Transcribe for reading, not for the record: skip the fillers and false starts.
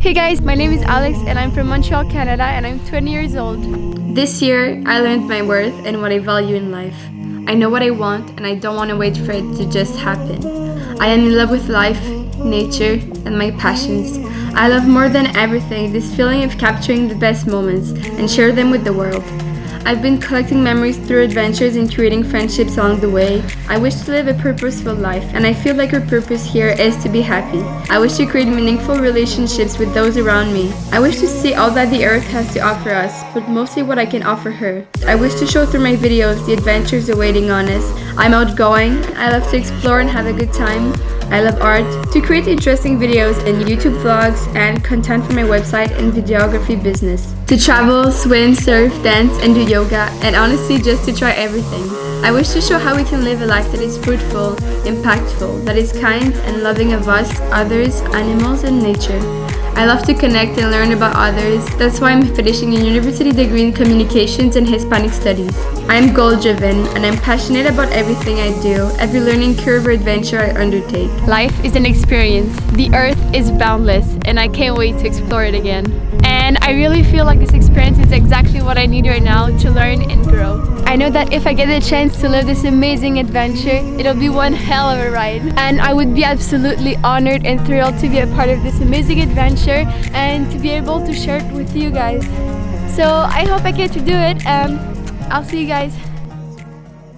Hey guys, my name is Alex and I'm from Montreal, Canada, and I'm 20 years old. This year, I learned my worth and what I value in life. I know what I want and I don't want to wait for it to just happen. I am in love with life, nature, and my passions. I love more than everything this feeling of capturing the best moments and share them with the world. I've been collecting memories through adventures and creating friendships along the way. I wish to live a purposeful life, and I feel like our purpose here is to be happy. I wish to create meaningful relationships with those around me. I wish to see all that the earth has to offer us, but mostly what I can offer her. I wish to show through my videos the adventures awaiting on us. I'm outgoing, I love to explore and have a good time. I love art, to create interesting videos and YouTube vlogs and content for my website and videography business. To travel, swim, surf, dance, and do yoga, and honestly just to try everything. I wish to show how we can live a life that is fruitful, impactful, that is kind and loving of us, others, animals, and nature. I love to connect and learn about others. That's why I'm finishing a university degree in communications and Hispanic studies. I am goal-driven and I'm passionate about everything I do, every learning curve or adventure I undertake. Life is an experience. The earth is boundless and I can't wait to explore it again. And I really feel like this experience is exactly what I need right now to learn and grow. I know that if I get the chance to live this amazing adventure, it'll be one hell of a ride. And I would be absolutely honored and thrilled to be a part of this amazing adventure and to be able to share it with you guys. So I hope I get to do it. I'll see you guys.